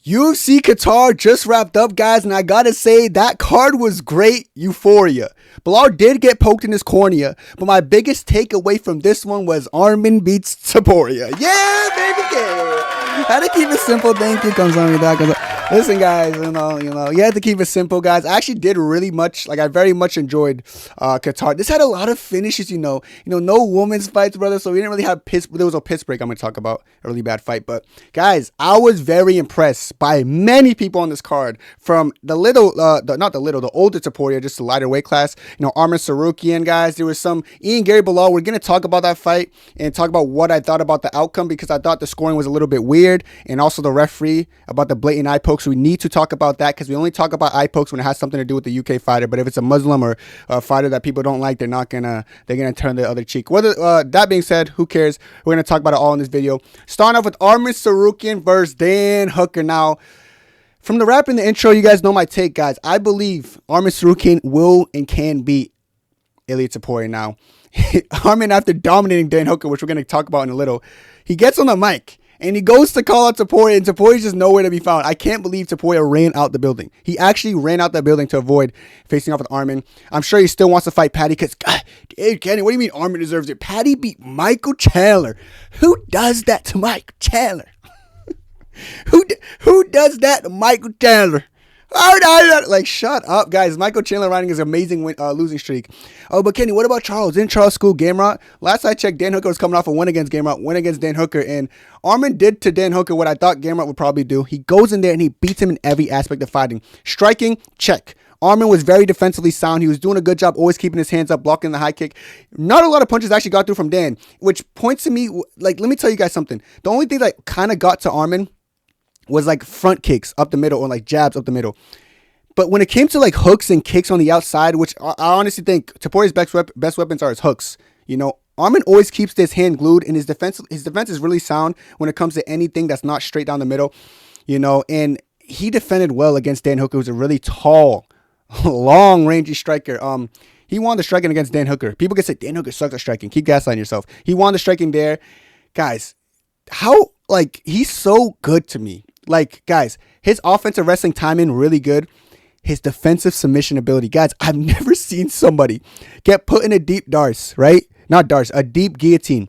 UFC Qatar just wrapped up, guys, and I gotta say, that card was great. Euphoria. Belal did get poked in his cornea, but my biggest takeaway from this one was Arman beats Topuria. Yeah, baby, yeah. Had to keep it simple. Thank you, comes on me, that. Listen, guys, you know, you have to keep it simple, guys. I actually did really much, I very much enjoyed Qatar. This had a lot of finishes, no women's fights, brother, so we didn't really have there was a piss break I'm going to talk about, a really bad fight, but guys, I was very impressed by many people on this card, from the older Topuria, just the lighter weight class, Arman Tsarukyan, guys. There was some Garry Belal. We're going to talk about that fight and talk about what I thought about the outcome, because I thought the scoring was a little bit weird, and also the referee about the blatant eye poke. So we need to talk about that, because we only talk about eye pokes when it has something to do with the UK fighter. But if it's a Muslim or a fighter that people don't like, they're gonna turn the other cheek. That being said, who cares? We're gonna talk about it all in this video. Starting off with Arman Tsarukyan versus Dan Hooker. Now, from the rap in the intro, you guys know my take, guys. I believe Arman Tsarukyan will and can beat Ilia Topuria. Now, Arman, after dominating Dan Hooker, which we're gonna talk about in a little, he gets on the mic and he goes to call out Topuria, and Topuria's just nowhere to be found. I can't believe Topuria ran out the building. He actually ran out the building to avoid facing off with Arman. I'm sure he still wants to fight Paddy, because, Kenny, what do you mean Arman deserves it? Paddy beat Michael Chandler. Who does that to Michael Chandler? Who does that to Michael Chandler? Like, shut up, guys. Michael Chandler riding his amazing losing streak. Oh, but Kenny, what about Charles? Didn't Charles school Gamrot? Last I checked, Dan Hooker was coming off a win against Gamrot, win against Dan Hooker, and Arman did to Dan Hooker what I thought Gamrot would probably do. He goes in there and he beats him in every aspect of fighting. Striking, check. Arman was very defensively sound. He was doing a good job always keeping his hands up, blocking the high kick. Not a lot of punches actually got through from Dan, which points to me, like, let me tell you guys something. The only thing that kind of got to Arman was like front kicks up the middle, or like jabs up the middle. But when it came to like hooks and kicks on the outside, which I honestly think Topuria's best weapons are his hooks. Arman always keeps his hand glued, and his defense is really sound when it comes to anything that's not straight down the middle. And he defended well against Dan Hooker, who's a really tall, long rangy striker. He won the striking against Dan Hooker. People can say Dan Hooker sucks at striking. Keep gaslighting yourself. He won the striking there. Guys, he's so good to me. Like, guys, his offensive wrestling timing really good. His defensive submission ability. Guys, I've never seen somebody get put in a deep a deep guillotine.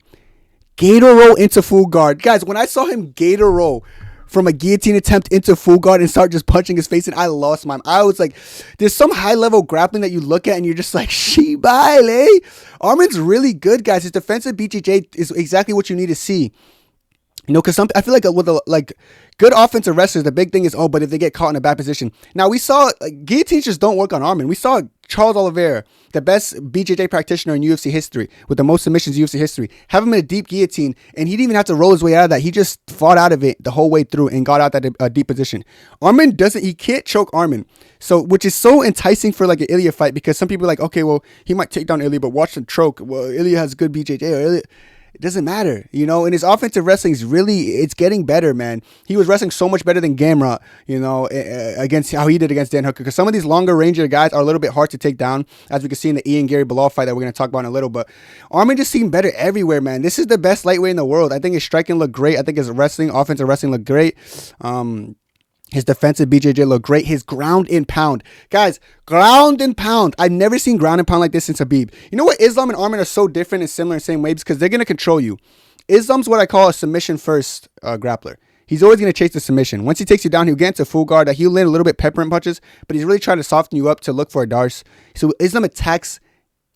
Gator roll into full guard. Guys, when I saw him gator roll from a guillotine attempt into full guard and start just punching his face in, I lost my mind. I was like, there's some high-level grappling that you look at and you're just like, Shibale. Arman's really good, guys. His defensive BJJ is exactly what you need to see. Because I feel like with good offensive wrestlers, the big thing is, but if they get caught in a bad position. Now, we saw guillotines just don't work on Arman. We saw Charles Oliveira, the best BJJ practitioner in UFC history, with the most submissions in UFC history, have him in a deep guillotine, and he didn't even have to roll his way out of that. He just fought out of it the whole way through and got out that deep position. Arman he can't choke Arman. So, which is so enticing for like an Ilia fight, because some people are like, okay, well, he might take down Ilia, but watch him choke. Well, Ilia has good BJJ, or Ilia... It doesn't matter, and his offensive wrestling is it's getting better, man. He was wrestling so much better than Gamrot, against how he did against Dan Hooker, because some of these longer ranger guys are a little bit hard to take down, as we can see in the Garry Belal fight that we're going to talk about in a little. But Arman just seemed better everywhere, man. This is the best lightweight in the world. I think his striking looked great. I think his offensive wrestling looked great. His defensive BJJ looked great. His ground and pound. Guys, ground and pound. I've never seen ground and pound like this since Habib. You know what? Islam and Arman are so different and similar in the same ways, because they're going to control you. Islam's what I call a submission first grappler. He's always going to chase the submission. Once he takes you down, he'll get into full guard. He'll land a little bit peppermint punches, but he's really trying to soften you up to look for a darce. So Islam attacks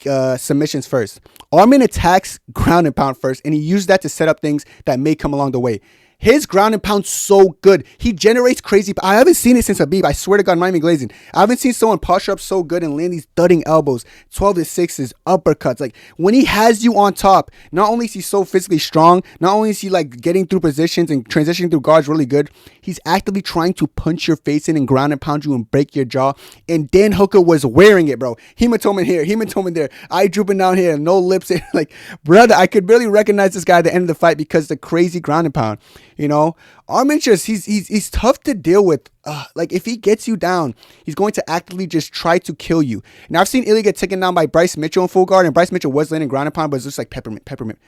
submissions first. Arman attacks ground and pound first, and he used that to set up things that may come along the way. His ground and pound so good. He generates crazy. I haven't seen it since Habib. I swear to God, I'm not even glazing. I haven't seen someone posture up so good and land these thudding elbows, 12-6s, uppercuts. Like, when he has you on top, not only is he so physically strong, not only is he like getting through positions and transitioning through guards really good, he's actively trying to punch your face in and ground and pound you and break your jaw. And Dan Hooker was wearing it, bro. Hematoma here, hematoma there, eye drooping down here, no lips. Like, brother, I could barely recognize this guy at the end of the fight because of the crazy ground and pound. Arman just, he's tough to deal with. Like, if he gets you down, he's going to actively just try to kill you. Now, I've seen Ilia get taken down by Bryce Mitchell in full guard, and Bryce Mitchell was landing ground and pound, but it's just like peppermint.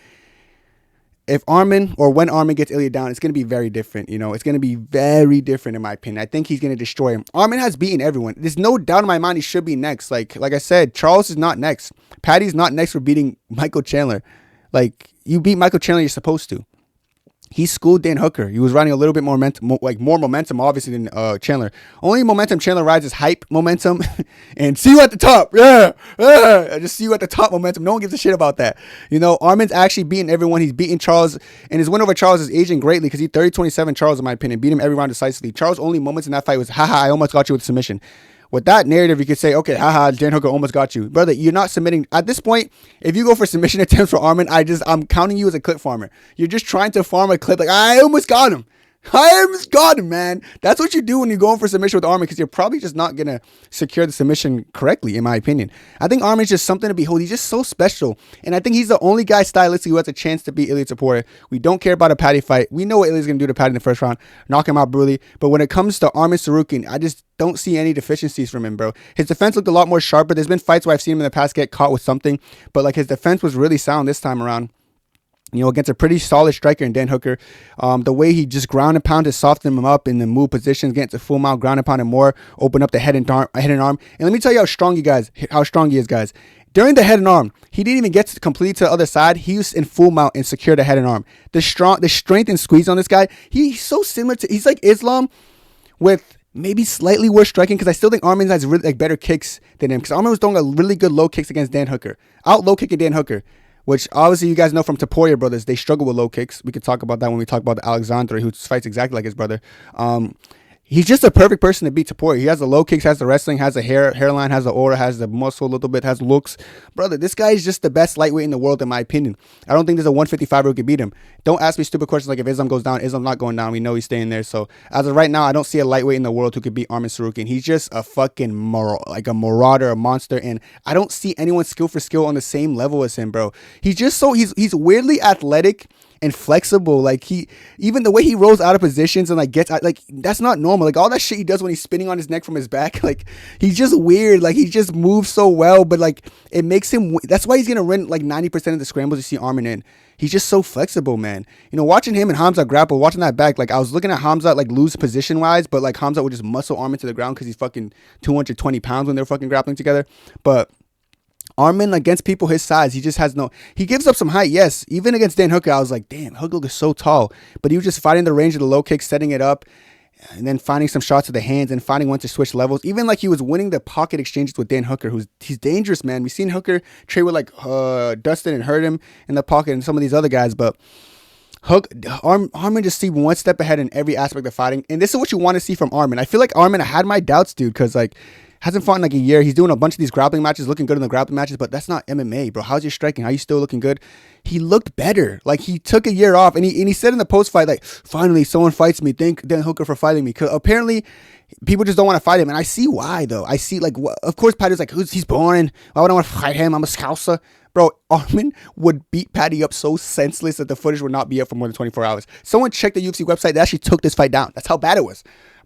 if Arman or when Arman gets Ilya down, it's going to be very different. You know, it's going to be very different in my opinion. I think he's going to destroy him. Arman has beaten everyone. There's no doubt in my mind he should be next. Like I said, Charles is not next. Paddy's not next for beating Michael Chandler. Like, you beat Michael Chandler, you're supposed to. He schooled Dan Hooker. He was riding a little bit more momentum, obviously, than Chandler. Only momentum Chandler rides is hype momentum and see you at the top. Yeah. Just see you at the top momentum. No one gives a shit about that. You know, Arman's actually beating everyone. He's beating Charles, and his win over Charles is aging greatly because he 30-27 Charles, in my opinion. Beat him every round decisively. Charles' only moments in that fight was, haha, I almost got you with submission. With that narrative, you could say, okay, haha, Dan Hooker almost got you. Brother, you're not submitting. At this point, if you go for submission attempts for Arman, I'm counting you as a clip farmer. You're just trying to farm a clip like, I almost got him. I almost got him, man. That's what you do when you're going for submission with Arman, because you're probably just not going to secure the submission correctly, in my opinion. I think Arman's just something to behold. He's just so special. And I think he's the only guy stylistically who has a chance to beat Ilia Topuria. We don't care about a Paddy fight. We know what Ilia's going to do to Paddy in the first round, knock him out brutally. But when it comes to Arman Tsarukyan, I just don't see any deficiencies from him, bro. His defense looked a lot more sharper. There's been fights where I've seen him in the past get caught with something, but like his defense was really sound this time around. You know, against a pretty solid striker in Dan Hooker. The way he just ground and pounded, softened him up in the move positions, getting to full mount, ground and pounded more, open up the head and arm. And let me tell you how strong he is, guys. During the head and arm, he didn't even get to complete to the other side. He was in full mount and secured the head and arm. The strength and squeeze on this guy, he's so similar to, he's like Islam with maybe slightly worse striking, because I still think Arman has really better kicks than him, because Arman was throwing a really good low kicks against Dan Hooker. Out low kicking Dan Hooker, which obviously you guys know from Topuria brothers, they struggle with low kicks. We could talk about that when we talk about the Alexandre, who fights exactly like his brother. He's just a perfect person to beat Topuria. He has the low kicks, has the wrestling, has the hairline, has the aura, has the muscle a little bit, has looks. Brother, this guy is just the best lightweight in the world, in my opinion. I don't think there's a 155 who could beat him. Don't ask me stupid questions like if Islam goes down. Islam's not going down. We know he's staying there. So as of right now, I don't see a lightweight in the world who could beat Arman Tsarukyan. He's just a fucking a marauder, a monster, and I don't see anyone skill for skill on the same level as him, bro. He's just so he's weirdly athletic and flexible. Like, even the way he rolls out of positions and like gets out, like, that's not normal. Like all that shit he does when he's spinning on his neck from his back, like he's just weird. Like he just moves so well, but like it makes him, that's why he's gonna win like 90% of the scrambles you see Arman in. He's just so flexible, man. You know, watching him and Hamza grapple, watching that back, like I was looking at Hamza like lose position wise, but like Hamza would just muscle Arman to the ground because he's fucking 220 pounds when they're fucking grappling together. But Arman, against people his size, he just has he gives up some height, yes. Even against Dan Hooker, I was like, damn, Hooker is so tall. But he was just fighting the range of the low kicks, setting it up, and then finding some shots of the hands and finding when to switch levels. Even like he was winning the pocket exchanges with Dan Hooker, he's dangerous, man. We've seen Hooker trade with like Dustin and hurt him in the pocket and some of these other guys, but Arman just see one step ahead in every aspect of fighting. And this is what you want to see from Arman. I feel like Arman, I had my doubts, dude, because like hasn't fought in like a year. He's doing a bunch of these grappling matches, looking good in the grappling matches, but that's not MMA, bro. How's your striking? How you still looking good? He looked better. Like he took a year off, and he said in the post fight, like, finally someone fights me. Thank Dan Hooker for fighting me. Because apparently people just don't want to fight him, and I see why though. I see like, of course, Paddy's like, he's boring. Why would I want to fight him? I'm a scouser. Bro, Arman would beat Paddy up so senseless that the footage would not be up for more than 24 hours. Someone checked the UFC website. They actually took this fight down. That's how bad it was.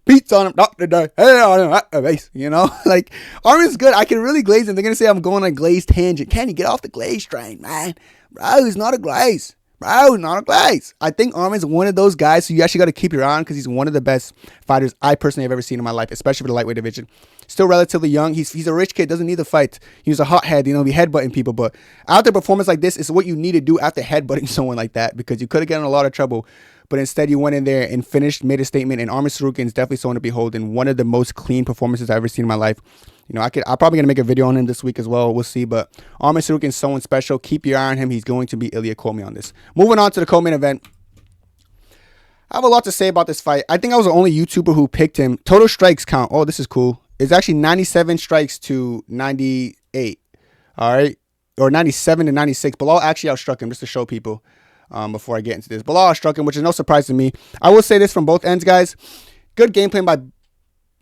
Beats on him, not today. Hey, on him, at the base. You know, like Arman's good. I can really glaze him. They're gonna say I'm going on a glaze tangent. Can you get off the glaze train, man? Bro, he's not a glaze. Bro, not a glaze. I think Arman's one of those guys who you actually got to keep your eye on because he's one of the best fighters I personally have ever seen in my life, especially for the lightweight division. Still relatively young. He's a rich kid, doesn't need to fight. He was a hothead, you know, be headbutting people. But after a performance like this, it's what you need to do after headbutting someone like that, because you could have gotten in a lot of trouble. But instead, you went in there and finished, made a statement. And Arman Tsarukyan is definitely someone to behold, and one of the most clean performances I've ever seen in my life. You know, I'm probably going to make a video on him this week as well. We'll see. But Arman Tsarukyan is someone special. Keep your eye on him. He's going to be Ilya. Quote me on this. Moving on to the co-main event. I have a lot to say about this fight. I think I was the only YouTuber who picked him. Total strikes count. Oh, this is cool. It's actually 97 strikes to 98. All right. Or 97 to 96. Belal actually outstruck him, just to show people. Before I get into this, Belal struck him, which is no surprise to me. I will say this from both ends, guys. Good game plan by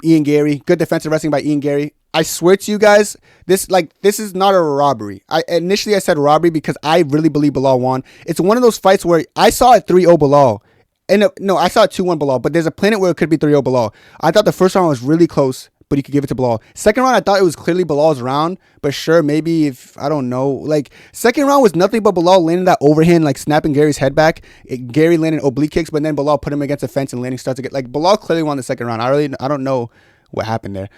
Ian Garry. Good defensive wrestling by Ian Garry. I swear to you guys, this is not a robbery. Initially I said robbery because I really believe Belal won. It's one of those fights where I saw it 3-0 Belal. And no, I saw it 2-1 Belal, but there's a planet where it could be 3-0 Belal. I thought the first round was really close. but he could give it to Belal. Second round, I thought it was clearly Belal's round, but sure, maybe if, I don't know. Like, second round was nothing but Belal landing that overhand, like snapping Gary's head back. Garry landing oblique kicks, but then Belal put him against the fence and landing starts to get, like, Belal clearly won the second round. I don't know what happened there.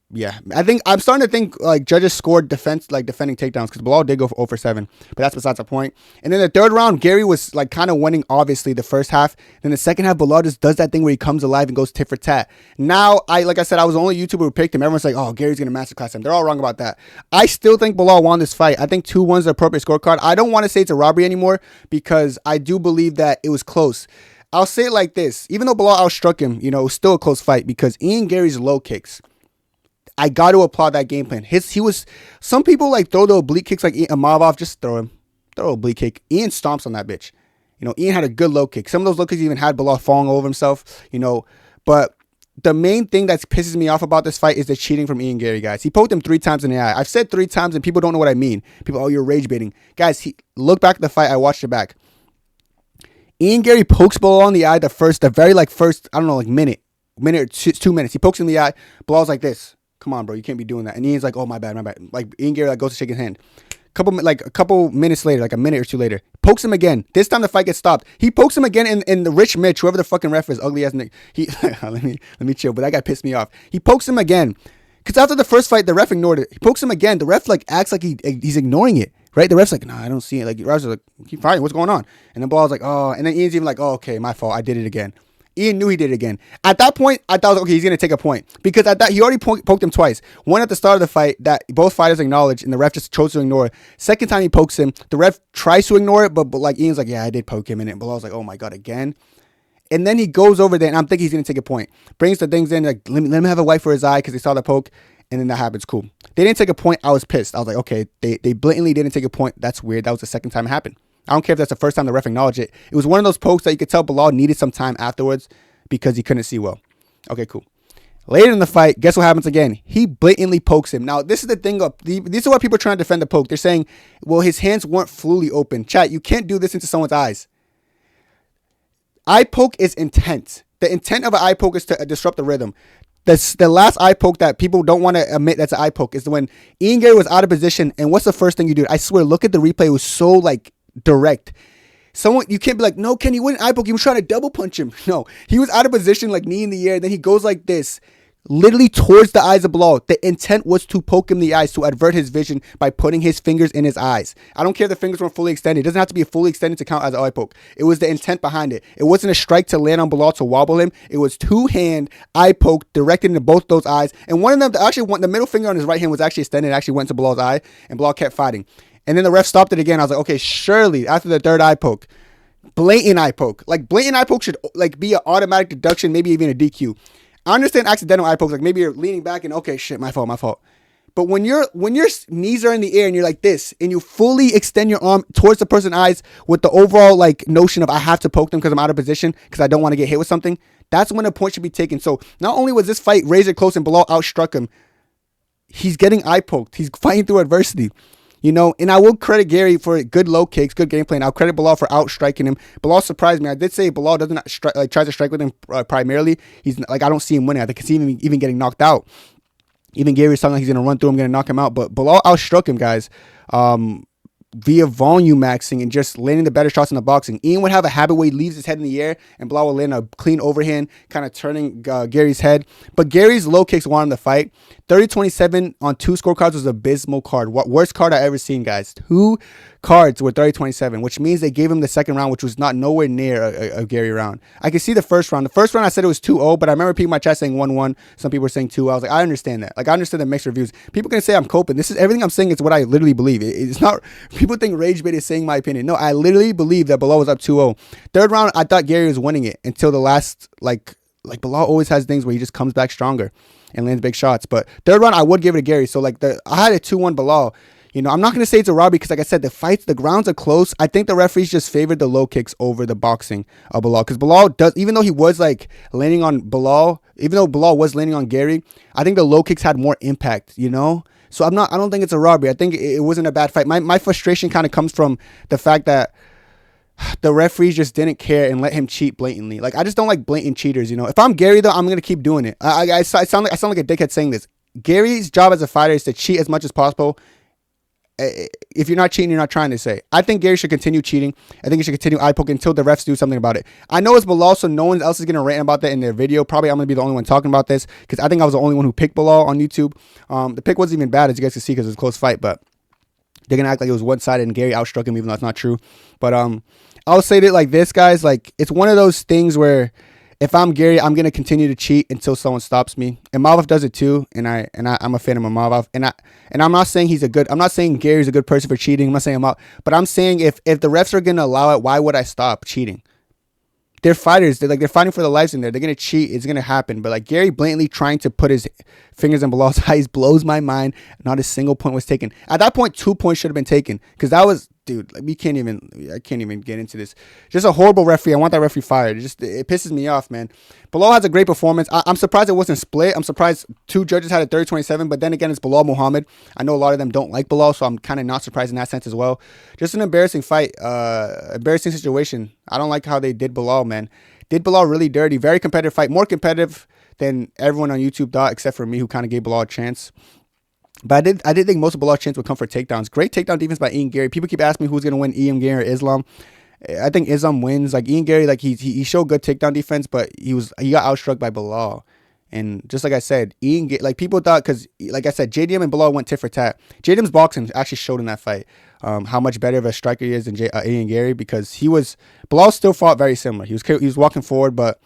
Yeah, I think I'm starting to think like judges scored defending takedowns because Belal did go for 0 for 7, but that's besides the point. And then the third round, Garry was like kind of winning obviously the first half. Then the second half, Belal just does that thing where he comes alive and goes tit for tat. Now, like I said, I was the only YouTuber who picked him. Everyone's like, oh, Gary's gonna masterclass him. They're all wrong about that. I still think Belal won this fight. I think 2-1 is the appropriate scorecard. I don't want to say it's a robbery anymore because I do believe that it was close. I'll say it like this. Even though Belal outstruck him, it was still a close fight because Ian Gary's low kicks, I got to applaud that game plan. Some people like throw the oblique kicks like Almabayev, just throw an oblique kick. Ian stomps on that bitch. Ian had a good low kick. Some of those low kicks even had Belal falling over himself, But the main thing that pisses me off about this fight is the cheating from Ian Garry, guys. He poked him 3 times in the eye. I've said 3 times and people don't know what I mean. People, oh, you're rage baiting. Guys, look back at the fight. I watched it back. Ian Garry pokes Belal in the eye the very first, I don't know, like minute or 2 minutes. He pokes him in the eye. Belal's like this. Come on, bro. You can't be doing that. And Ian's like, oh, my bad. Like, Ian Garry goes to shake his hand. A couple minutes later, like a minute or 2 later, pokes him again. This time the fight gets stopped. He pokes him again in the Rich Mitch, whoever the fucking ref is, ugly ass Nick. Let me chill, but that guy pissed me off. He pokes him again. Because after the first fight, the ref ignored it. He pokes him again. The ref acts like he's ignoring it. Right? The ref's like, nah, I don't see it. Like, the ref's like, keep fighting. What's going on? And then Belal's like, oh. And then Ian's even like, oh, okay, my fault. I did it again. Ian knew he did it again. At that point, I thought, okay, he's going to take a point. Because at that, he already poked him twice. One at the start of the fight that both fighters acknowledged, and the ref just chose to ignore it. Second time he pokes him, the ref tries to ignore it, but like Ian's like, yeah, I did poke him in it. And Belal's like, oh my God, again? And then he goes over there, and I'm thinking he's going to take a point. Brings the things in, like, let him have a wipe for his eye because they saw the poke. And then that happens. Cool. They didn't take a point. I was pissed. I was like, okay, they blatantly didn't take a point. That's weird. That was the second time it happened. I don't care if that's the first time the ref acknowledged it. It was one of those pokes that you could tell Belal needed some time afterwards because he couldn't see well. Okay, cool. Later in the fight, guess what happens again? He blatantly pokes him. Now, this is the thing. This is why people are trying to defend the poke. They're saying, well, his hands weren't fully open. Chat, you can't do this into someone's eyes. Eye poke is intent. The intent of an eye poke is to disrupt the rhythm. The last eye poke that people don't want to admit that's an eye poke is when Ian Garry was out of position. And what's the first thing you do? I swear, look at the replay. It was so direct. You can't be like, no, Kenny wouldn't eye poke. He was trying to double punch him. No, he was out of position, like knee in the air. Then he goes like this, literally towards the eyes of Belal. The intent was to poke him in the eyes, to avert his vision by putting his fingers in his eyes. I don't care if the fingers weren't fully extended. It doesn't have to be fully extended to count as an eye poke. It was the intent behind it. It wasn't a strike to land on Belal to wobble him. It was 2-hand eye poke directed into both those eyes. And one of them, the middle finger on his right hand was actually extended. It actually went to Belal's eye, and Belal kept fighting. And then the ref stopped it again. I was like, okay, surely after the third eye poke, blatant eye poke. Like, blatant eye poke should be an automatic deduction, maybe even a DQ. I understand accidental eye pokes, like maybe you're leaning back and okay, shit, my fault. But when your knees are in the air and you're like this, and you fully extend your arm towards the person's eyes with the overall notion of I have to poke them because I'm out of position because I don't want to get hit with something, that's when a point should be taken. So not only was this fight razor close and Belal outstruck him, he's getting eye poked. He's fighting through adversity. And I will credit Garry for good low kicks, good game plan. I'll credit Belal for outstriking him. Belal surprised me. I did say Belal doesn't try to strike with him primarily. He's I don't see him winning. I think he's even getting knocked out. Even Gary's talking like he's going to run through him, going to knock him out. But Belal outstruck him, guys, via volume maxing and just landing the better shots in the boxing. Ian would have a habit where he leaves his head in the air and Belal will land a clean overhand, kind of turning Gary's head. But Gary's low kicks won him the fight. 30-27 on 2 scorecards was an abysmal card. Worst card I ever seen, guys. 2 cards were 30-27, which means they gave him the second round, which was not nowhere near a Garry round. I could see the first round. The first round I said it was 2-0, but I remember people in my chat saying 1-1. Some people were saying 2-0. I was like, I understand that. I understand the mixed reviews. People can say I'm coping. This is everything I'm saying is what I literally believe. It's not, people think Rage Bait is saying my opinion. No, I literally believe that Belal was up 2-0. Third round, I thought Garry was winning it until the last, Belal always has things where he just comes back stronger and lands big shots. But third round, I would give it to Garry. So I had a 2-1 Belal. I'm not going to say it's a robbery because, like I said, the grounds are close. I think the referees just favored the low kicks over the boxing of Belal. Because Belal does, even though he was landing on Belal, even though Belal was landing on Garry, I think the low kicks had more impact, So I don't think it's a robbery. I think it wasn't a bad fight. My frustration kind of comes from the fact that the referees just didn't care and let him cheat blatantly. Like, I just don't like blatant cheaters, you know. If I'm Garry, though, I'm going to keep doing it. I sound like a dickhead saying this. Gary's job as a fighter is to cheat as much as possible. If you're not cheating, you're not trying to say. I think Garry should continue cheating. I think he should continue eye poking until the refs do something about it. I know it's Belal, so no one else is going to rant about that in their video. Probably I'm going to be the only one talking about this because I think I was the only one who picked Belal on YouTube. The pick wasn't even bad, as you guys can see, because it was a close fight, but they're going to act like it was one-sided and Garry outstruck him, even though that's not true. But I'll say it like this, guys. Like, it's one of those things where if I'm Garry, I'm gonna continue to cheat until someone stops me. And Almabayev does it too, and I'm a fan of Almabayev. And I'm not saying I'm not saying Gary's a good person for cheating. I'm not saying but I'm saying if the refs are gonna allow it, why would I stop cheating? They're fighters. They're fighting for their lives in there. They're gonna cheat. It's gonna happen. But like Garry blatantly trying to put his fingers in Belal's eyes blows my mind. Not a single point was taken. At that point, 2 points should have been taken because that was, dude. Like, I can't even get into this. Just a horrible referee. I want that referee fired. It pisses me off, man. Belal has a great performance. I'm surprised it wasn't split. I'm surprised 2 judges had a 30-27. But then again, it's Belal Muhammad. I know a lot of them don't like Belal, so I'm kind of not surprised in that sense as well. Just an embarrassing fight. Embarrassing situation. I don't like how they did Belal, man. Did Belal really dirty. Very competitive fight. More competitive than everyone on YouTube thought, except for me, who kind of gave Belal a chance. But I did think most of Belal's chance would come for takedowns. Great takedown defense by Ian Garry. People keep asking me who's going to win, Ian Garry or Islam. I think Islam wins. Like, Ian Garry, like he showed good takedown defense, but he got outstruck by Belal. And just like I said, like people thought, because like I said, JDM and Belal went tit for tat. JDM's boxing actually showed in that fight how much better of a striker he is than Ian Garry, because Belal still fought very similar. He was walking forward, but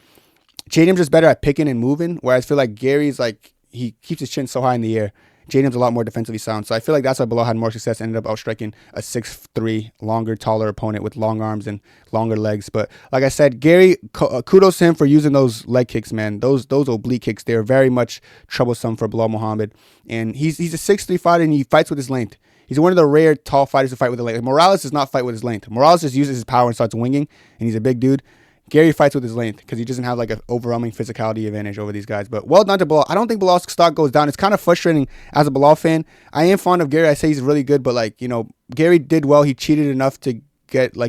JDM's just better at picking and moving, whereas I feel like Gary's like, he keeps his chin so high in the air. JDM's a lot more defensively sound. So I feel like that's why Belal had more success, ended up outstriking a 6'3", longer, taller opponent with long arms and longer legs. But like I said, Garry, kudos to him for using those leg kicks, man. Those oblique kicks, they're very much troublesome for Belal Muhammad. And he's a 6'3" fighter, and he fights with his length. He's one of the rare tall fighters to fight with his length. Morales does not fight with his length. Morales just uses his power and starts winging, and he's a big dude. Garry fights with his length because he doesn't have like an overwhelming physicality advantage over these guys. But well done to Belal. I don't think Belal's stock goes down. It's kind of frustrating as a Belal fan. I am fond of Garry. I say he's really good, but like, you know, Garry did well. He cheated enough to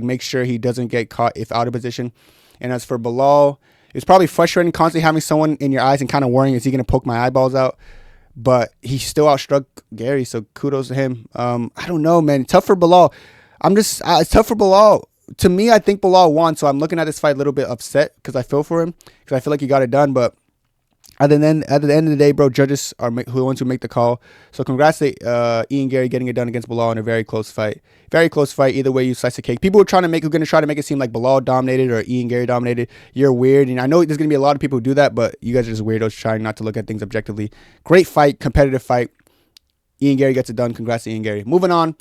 make sure he doesn't get caught if out of position. And as for Belal, it's probably frustrating constantly having someone in your eyes and kind of worrying, is he going to poke my eyeballs out? But he still outstruck Garry, so kudos to him. I don't know, man. Tough for Belal. It's tough for Belal. To me, I think Belal won, so I'm looking at this fight a little bit upset because I feel for him, because I feel like he got it done. But at the end of the day, bro, judges are the ones who make the call. So congrats to Ian Garry getting it done against Belal in a very close fight. Very close fight. Either way you slice the cake. People who are going to try to make it seem like Belal dominated or Ian Garry dominated. You're weird. And I know there's going to be a lot of people who do that, but you guys are just weirdos trying not to look at things objectively. Great fight, competitive fight. Ian Garry gets it done. Congrats to Ian Garry. Moving on.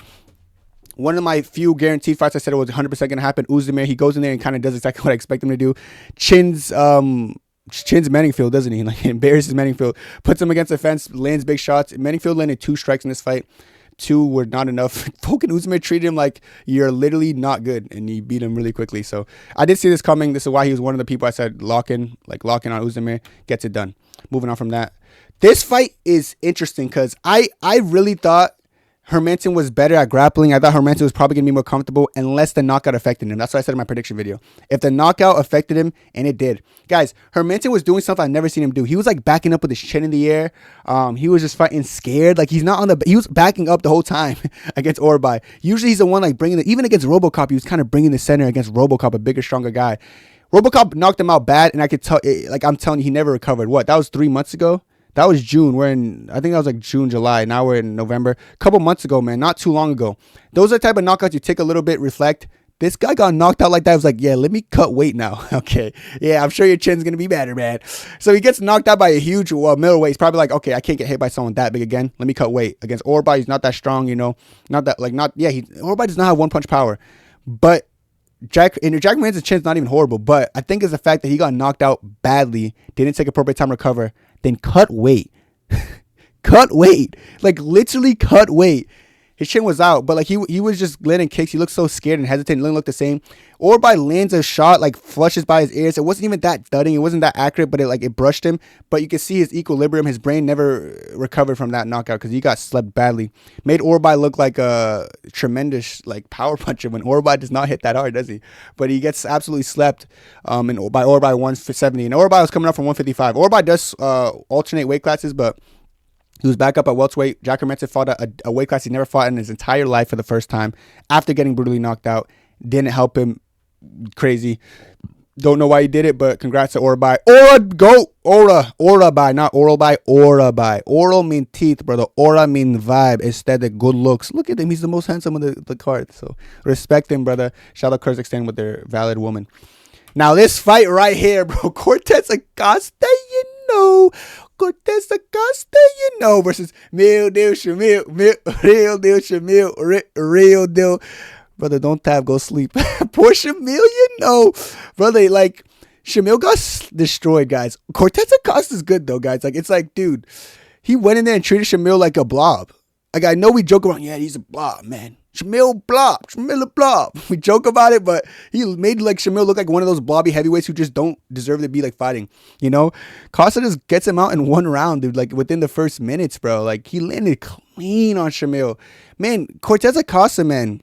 One of my few guaranteed fights, I said it was 100% going to happen. Uzdemir, he goes in there and kind of does exactly what I expect him to do. Chins Manningfield, doesn't he? Like, embarrasses Manningfield, puts him against the fence, lands big shots. Manningfield landed 2 strikes in this fight. 2 were not enough. Volkan Uzdemir treated him like you're literally not good, and he beat him really quickly. So I did see this coming. This is why he was one of the people I said lock in on Uzdemir. Gets it done. Moving on from that. This fight is interesting because I really thought Hermansson was better at grappling. I thought Hermansson was probably going to be more comfortable unless the knockout affected him. That's what I said in my prediction video. If the knockout affected him, and it did. Guys, Hermansson was doing something I've never seen him do. He was like backing up with his chin in the air. He was just fighting scared. Like, he was backing up the whole time against Orolbai. Usually he's the one like bringing even against RoboCop, he was kind of bringing the center against RoboCop, a bigger, stronger guy. RoboCop knocked him out bad, and I could tell, like I'm telling you, he never recovered. What? That was 3 months ago? That was June. I think that was like June, July. Now we're in November. A couple months ago, man. Not too long ago. Those are the type of knockouts you take a little bit, reflect. This guy got knocked out like that. I was like, yeah, let me cut weight now. Okay. Yeah, I'm sure your chin's going to be better, man. So he gets knocked out by a huge middleweight. He's probably like, okay, I can't get hit by someone that big again. Let me cut weight. Against Orolbai, he's not that strong, you know. Orolbai does not have one-punch power. But Jack Hermansson's chin's not even horrible. But I think it's the fact that he got knocked out badly, didn't take appropriate time to recover, then cut weight. Cut weight. Like, literally cut weight. his chin was out, but like he was just landing kicks. He looked so scared and hesitant. It didn't look the same. Orolbai lands a shot, like flushes by his ears. It wasn't even that thudding. It wasn't that accurate, but it brushed him. But you can see his equilibrium. His brain never recovered from that knockout because he got slept badly. Made Orolbai look like a tremendous like power puncher when Orolbai does not hit that hard, does he? But he gets absolutely slept and by Orolbai 170. And Orolbai was coming up from 155. Orolbai does alternate weight classes, but he was back up at welterweight. Jack Hermansson fought a weight class he never fought in his entire life for the first time after getting brutally knocked out. Didn't help him. Crazy. Don't know why he did it, but congrats to Orolbai. Orolbai, not Orolbai, Orolbai. Oral mean teeth, brother. Aura mean vibe, aesthetic, good looks. Look at him. He's the most handsome of the card. So respect him, brother. Shout out Kazakhstan with their valid woman. Now this fight right here, bro. Cortez Acosta, you know. Cortez Acosta, you know, versus Real Deal Shamil, Real Deal. Brother, don't tap, go sleep. Poor Shamil, you know. Brother, like, Shamil got destroyed, guys. Cortez Acosta's good, though, guys. Like, it's like, dude, he went in there and treated Shamil like a blob. Like, I know we joke around, yeah, he's a blob, man. Shamil a blob. We joke about it, but he made like Shamil look like one of those blobby heavyweights who just don't deserve to be like fighting, you know? Costa just gets him out in one round, dude, like within the first minutes, bro. Like he landed clean on Shamil. Man, Cortez Acosta, man,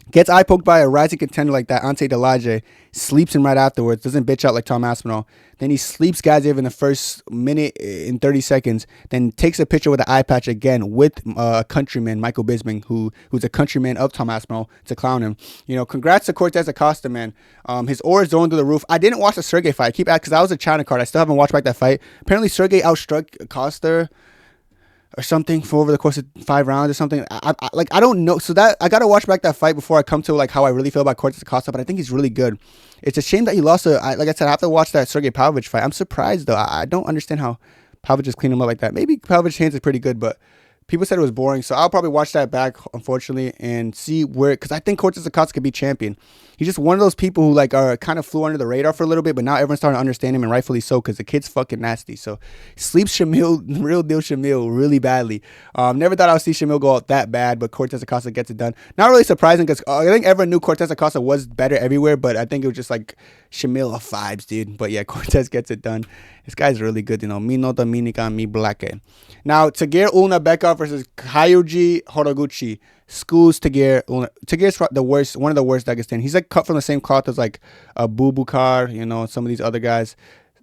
gets eye poked by a rising contender like that, Ante Delage, sleeps him right afterwards, doesn't bitch out like Tom Aspinall. Then he sleeps Gaziev in the first minute in 30 seconds, then takes a picture with an eye patch again with a countryman, Michael Bisping, who's a countryman of Tom Aspinall, to clown him. You know, congrats to Cortez Acosta, man. His aura is going through the roof. I didn't watch the Sergey fight. I keep asking, because I was a China card. I still haven't watched back that fight. Apparently Sergey outstruck Acosta or something for over the course of 5 rounds or something. I don't know. So that I gotta watch back that fight before I come to like how I really feel about Cortez Acosta. But I think he's really good. It's a shame that he lost. Like I said, I have to watch that Sergey Pavlovich fight. I'm surprised though. I don't understand how Pavlovich just cleaned him up like that. Maybe Pavlovich's hands are pretty good, but people said it was boring. So I'll probably watch that back, unfortunately, and see where, because I think Cortez Acosta could be champion. He's just one of those people who like are kind of flew under the radar for a little bit, but now everyone's starting to understand him, and rightfully so, because the kid's fucking nasty. So he sleeps Shamil, Real Deal Shamil, really badly. Never thought I would see Shamil go out that bad, but Cortez Acosta gets it done. Not really surprising, because I think everyone knew Cortez Acosta was better everywhere, but I think it was just like Shamil of vibes, dude. But yeah, Cortez gets it done. This guy's really good, you know. Mi no Dominica, mi blaque. Now, Tagir Bekzat versus Yakhyaev Horiguchi. Schools Tagir. Tagir's the worst, one of the worst Dagestan. He's like cut from the same cloth as like Bubukar, you know, some of these other guys.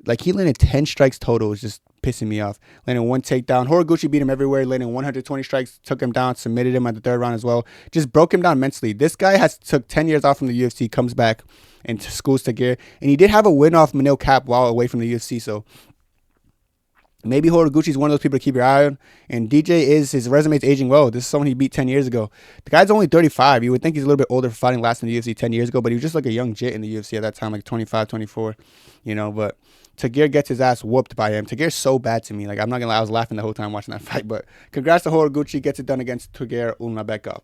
Like he landed 10 strikes total. It's just pissing me off. Landing 1 takedown. Horiguchi beat him everywhere. Landing 120 strikes. Took him down. Submitted him at the 3rd round as well. Just broke him down mentally. This guy took 10 years off from the UFC. Comes back and schools Tagir. And he did have a win off Manil Cap while away from the UFC. So maybe Horiguchi's one of those people to keep your eye on. And DJ his resume is aging well. This is someone he beat 10 years ago. The guy's only 35. You would think he's a little bit older for fighting last in the UFC 10 years ago, but he was just like a young jit in the UFC at that time, like 25, 24, you know. But Tagir gets his ass whooped by him. Tagir's so bad to me. Like, I'm not going to lie, I was laughing the whole time watching that fight. But congrats to Horiguchi. Gets it done against Tagir Bekzat.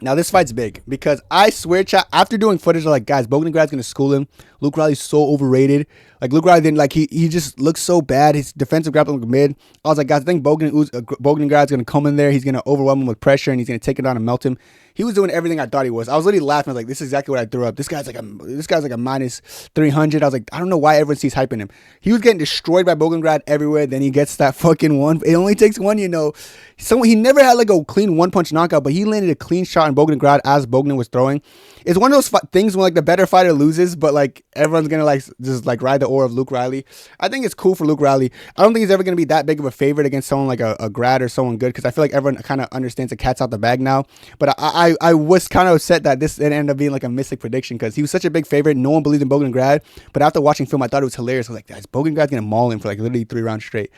Now, this fight's big because I swear, chat, after doing footage, I'm like, guys, Grad's going to school him. Luke Riley's so overrated. Like, Luke Riley didn't, like, he just looks so bad. His defensive grappling looked mid. I was like, guys, I think Grad's going to come in there. He's going to overwhelm him with pressure, and he's going to take it down and melt him. He was doing everything I thought he was. I was literally laughing. I was like, this is exactly what I threw up. This guy's like a minus 300. I was like, I don't know why everyone sees hyping him. He was getting destroyed by Grad everywhere. Then he gets that fucking one. It only takes one, you know. He never had like a clean one-punch knockout, but he landed a clean shot on Grad as Bogdan was throwing. It's one of those things when like the better fighter loses, but like everyone's gonna like just like ride the aura of Luke Riley. I think it's cool for Luke Riley. I don't think he's ever gonna be that big of a favorite against someone like a Grad or someone good, because I feel like everyone kind of understands the cat's out the bag now. But I was kind of upset that this ended up being like a mystic prediction, because he was such a big favorite. No one believed in Grad. But after watching film, I thought it was hilarious. I was like, guys, Grad's gonna maul him for like literally 3 rounds straight.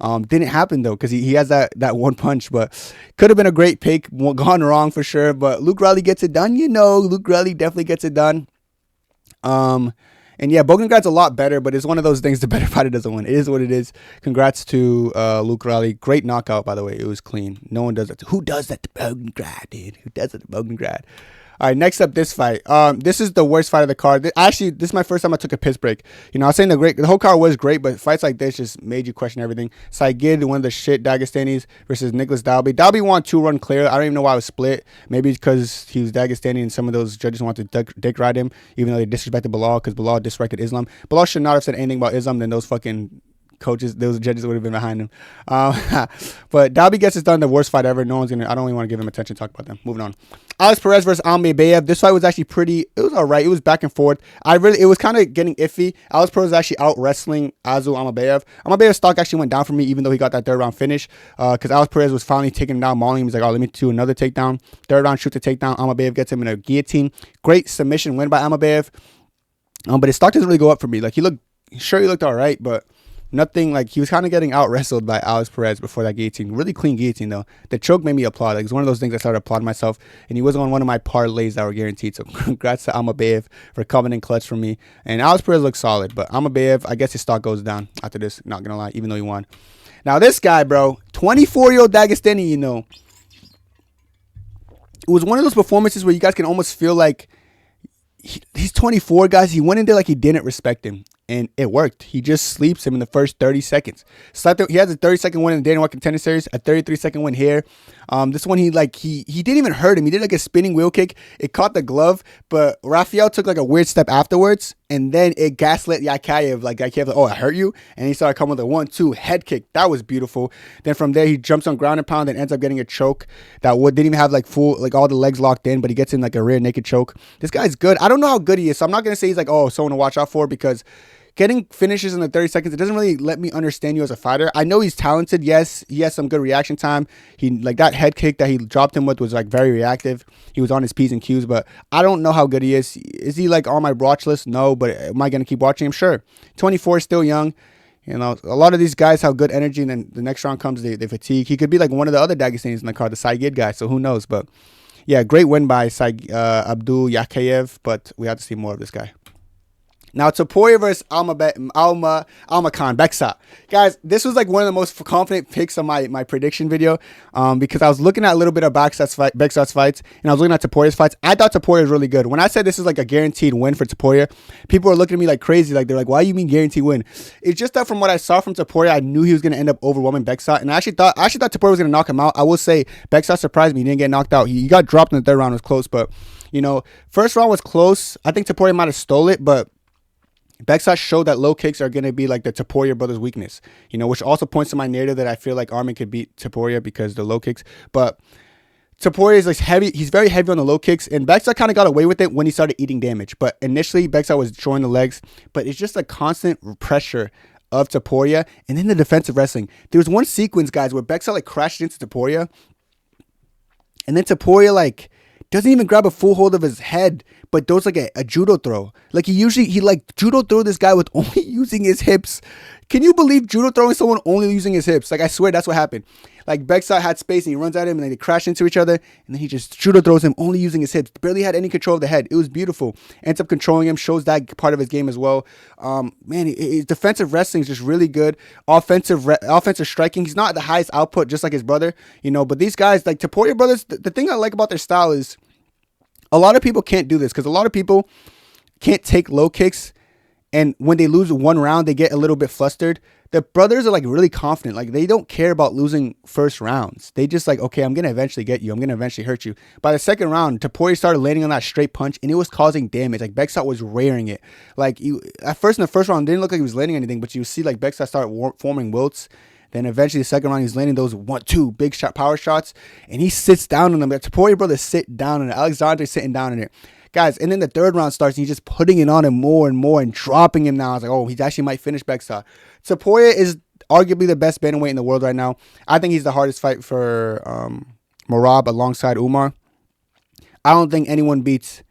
Didn't happen though, because he has that one punch, but could have been a great pick, gone wrong for sure. But Luke Riley gets it done, you know. Luke Riley definitely gets it done. And yeah, Grad's a lot better, but it's one of those things the better fighter doesn't win. It is what it is. Congrats to Luke Riley. Great knockout, by the way. It was clean. No one does that. Who does that to Grad, dude? Who does it to Grad? All right, next up, this fight. This is the worst fight of the card. Actually, this is my first time I took a piss break. You know, I was saying the whole card was great, but fights like this just made you question everything. Saygid, one of the shit Dagestanis, versus Nicholas Dalby. Dalby won 2-run clear. I don't even know why it was split. Maybe because he was Dagestani and some of those judges wanted to dick ride him, even though they disrespected Belal because Belal disrespected Islam. Belal should not have said anything about Islam, then those fucking coaches, those judges would have been behind him. But Dalby gets it done, the worst fight ever. I don't even want to give him attention to talk about them. Moving on. Alex Perez versus Almabayev. This fight was actually it was all right. It was back and forth. It was kind of getting iffy. Alex Perez was actually out wrestling Azul Almabayev. Almabayev's stock actually went down for me, even though he got that third round finish. Because Alex Perez was finally taking him down, mauling him. He's like, oh, let me do another takedown. Third round, shoot the takedown. Almabayev gets him in a guillotine. Great submission win by Almabayev. But his stock doesn't really go up for me. Like, he looked all right, but nothing. Like, he was kind of getting out wrestled by Alex Perez before that guillotine. Really clean guillotine though. The choke made me applaud. Like, it's one of those things I started applauding myself. And he was on one of my parlays that were guaranteed. So congrats to Almabayev for coming in clutch for me. And Alex Perez looks solid, but Almabayev, I guess his stock goes down after this. Not gonna lie, even though he won. Now this guy, bro, 24-year-old Dagestani. You know, it was one of those performances where you guys can almost feel like he's 24, guys. He went in there like he didn't respect him. And it worked. He just sleeps him in the first 30 seconds. He has a 30-second win in the Dana White Contender Series, a 33-second win here. This one, he didn't even hurt him. He did like a spinning wheel kick. It caught the glove, but Rafael took like a weird step afterwards, and then it gaslit Yakhyaev. Like, Yakhyaev, oh, I hurt you? And he started coming with a 1-2 head kick. That was beautiful. Then from there, he jumps on ground and pound and ends up getting a choke that didn't even have like full, like all the legs locked in, but he gets in like a rear naked choke. This guy's good. I don't know how good he is, so I'm not going to say he's like, oh, someone to watch out for, because getting finishes in the 30 seconds, it doesn't really let me understand you as a fighter. I know he's talented. Yes, he has some good reaction time. He, like, that head kick that he dropped him with was like very reactive. He was on his P's and Q's, but I don't know how good he is. Is he like on my watch list? No, but am I going to keep watching him? Sure. 24, still young. You know, a lot of these guys have good energy, and then the next round comes, they fatigue. He could be like one of the other Dagestanis in the card, the Saygid guy, so who knows? But yeah, great win by Abdul Yakhyaev, but we have to see more of this guy. Now, Topuria versus Bekzat. Guys, this was like one of the most confident picks of my prediction video, because I was looking at a little bit of Bekzat's fights, and I was looking at Topuria's fights. I thought Topuria was really good. When I said this is like a guaranteed win for Topuria, people were looking at me like crazy. Like, they're like, why do you mean guaranteed win? It's just that from what I saw from Topuria, I knew he was going to end up overwhelming Bekzat, and I actually thought Topuria was going to knock him out. I will say, Bekzat surprised me. He didn't get knocked out. He got dropped in the third round. It was close, but, you know, first round was close. I think Topuria might have stole it, but Bekzat showed that low kicks are going to be like the Topuria brothers' weakness, you know, which also points to my narrative that I feel like Arman could beat Topuria because the low kicks. But Topuria is like heavy. He's very heavy on the low kicks, and Bekzat kind of got away with it when he started eating damage. But initially, Bekzat was showing the legs, but it's just a constant pressure of Topuria, and then the defensive wrestling. There was one sequence, guys, where Bekzat like crashed into Topuria, and then Topuria like doesn't even grab a full hold of his head, but does like a judo throw. Like, he like judo throw this guy with only using his hips. Can you believe judo throwing someone only using his hips? Like, I swear that's what happened. Like, Bekzat had space and he runs at him and then they crash into each other, and then he just judo throws him only using his hips. Barely had any control of the head. It was beautiful. Ends up controlling him, shows that part of his game as well. Man, his defensive wrestling is just really good. Offensive striking, he's not the highest output, just like his brother, you know. But these guys, like Topuria brothers, the thing I like about their style is a lot of people can't do this, because a lot of people can't take low kicks, and when they lose one round, they get a little bit flustered. The brothers are like really confident. Like, they don't care about losing first rounds. They just like, okay, I'm going to eventually get you. I'm going to eventually hurt you. By the second round, Topuria started landing on that straight punch, and it was causing damage. Like, Bekzat was rearing it. Like, at first in the first round, it didn't look like he was landing anything, but you see like Bekzat start forming wilts. Then eventually the second round, he's landing those 1-2 big power shots, and he sits down on them. The Topuria brothers sit down on it. Alexandre's sitting down in it. Guys, and then the third round starts, and he's just putting it on him more and more and dropping him now. I was like, oh, he actually might finish Bekzat. Topuria is arguably the best bantamweight in the world right now. I think he's the hardest fight for Merab alongside Umar. I don't think anyone beats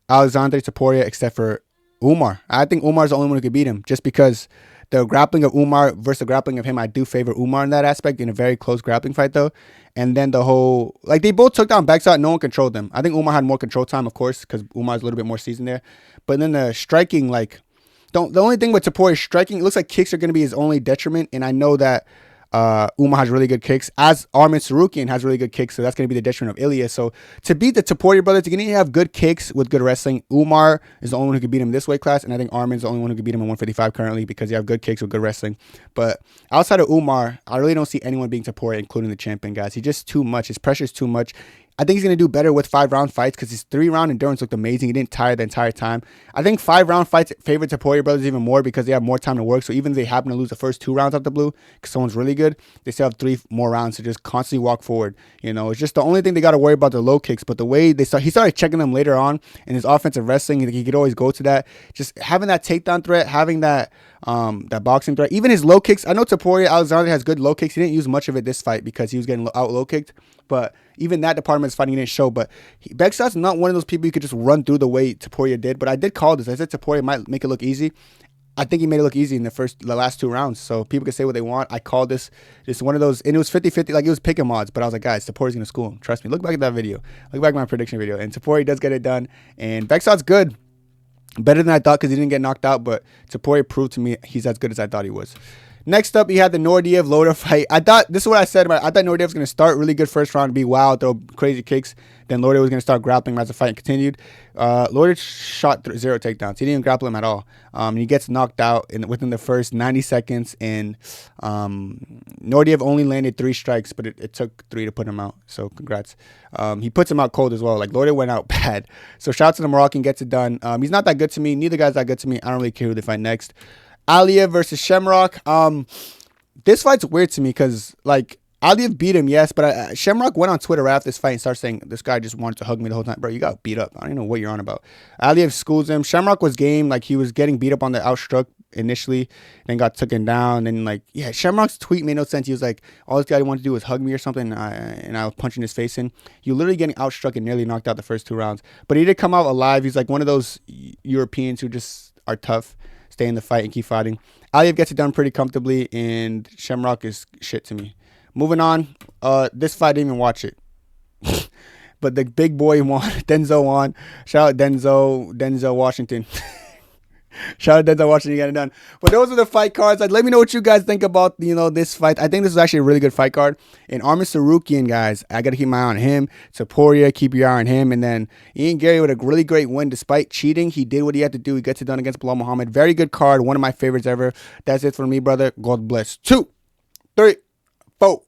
Alexandre Topuria except for Umar. I think Umar's the only one who could beat him, just because the grappling of Umar versus the grappling of him, I do favor Umar in that aspect, in a very close grappling fight, though. And then the whole, like, they both took down Bekzat. No one controlled them. I think Umar had more control time, of course, because Umar's a little bit more seasoned there. But then the striking, like, the only thing with Topuria striking, it looks like kicks are going to be his only detriment. And I know that Umar has really good kicks, as Arman Tsarukyan has really good kicks, so that's going to be the detriment of Aliev. So to beat the Topuria brothers, you're going to have good kicks with good wrestling. Umar is the only one who can beat him in this weight class, and I think Arman's the only one who can beat him in 155 currently because you have good kicks with good wrestling. But outside of Umar, I really don't see anyone being Topuria, including the champion, guys. He's just too much. His pressure is too much. I think he's going to do better with 5-round fights because his 3-round endurance looked amazing. He didn't tire the entire time. I think 5-round fights favor Topuria brothers even more because they have more time to work. So even if they happen to lose the first 2 rounds out the blue because someone's really good, they still have 3 more rounds to just constantly walk forward. You know, it's just the only thing they got to worry about the low kicks. But the way he started checking them later on in his offensive wrestling, he could always go to that. Just having that takedown threat, having that boxing threat, even his low kicks. I know Topuria Alexander has good low kicks. He didn't use much of it this fight because he was getting out low kicked. But even that department is fighting didn't show. But Bekzat's not one of those people you could just run through the way Topuria did. But I did call this. I said Topuria might make it look easy. I think he made it look easy in the last 2 rounds. So people can say what they want. I called this just one of those, and it was 50-50, like it was picking odds. But I was like, guys, Topuria's going to school him. Trust me. Look back at that video. Look back at my prediction video. And Topuria does get it done. And Bekzat's good. Better than I thought because he didn't get knocked out. But Topuria proved to me he's as good as I thought he was. Next up, you had the Naurdiev Loder fight. I thought, this is what I said about it. I thought Naurdiev was going to start really good first round, be wild, throw crazy kicks. Then Loder was going to start grappling as the fight continued. Loder shot 0 takedowns. He didn't even grapple him at all. He gets knocked out within the first 90 seconds. And Naurdiev only landed 3 strikes, but it took 3 to put him out. So congrats. He puts him out cold as well. Like Loder went out bad. So shout out to the Moroccan, gets it done. He's not that good to me. Neither guy's that good to me. I don't really care who they fight next. Aliev versus Shamrock. This fight's weird to me because, like, Aliev beat him, yes, but Shamrock went on Twitter right after this fight and started saying, this guy just wanted to hug me the whole time. Bro, you got beat up. I don't even know what you're on about. Aliev schools him. Shamrock was game. Like, he was getting beat up on the outstruck initially, then got taken down. And, like, yeah, Shamrock's tweet made no sense. He was like, all this guy wanted to do was hug me or something, and I was punching his face in. You're literally getting outstruck and nearly knocked out the first 2 rounds. But he did come out alive. He's like one of those Europeans who just are tough. Stay in the fight and keep fighting. Aliev gets it done pretty comfortably, and Shamrock is shit to me. Moving on, this fight, I didn't even watch it. But the big boy won. Denzel won. Shout out Denzel Washington. Shout out Denzel Washington, you got it done. But those are the fight cards. Like, let me know what you guys think about, this fight. I think this is actually a really good fight card. And Arman Tsarukyan, guys, I got to keep my eye on him. Topuria, keep your eye on him. And then Garry with a really great win. Despite cheating, he did what he had to do. He gets it done against Belal Muhammad. Very good card. One of my favorites ever. That's it for me, brother. God bless. 2, 3, 4.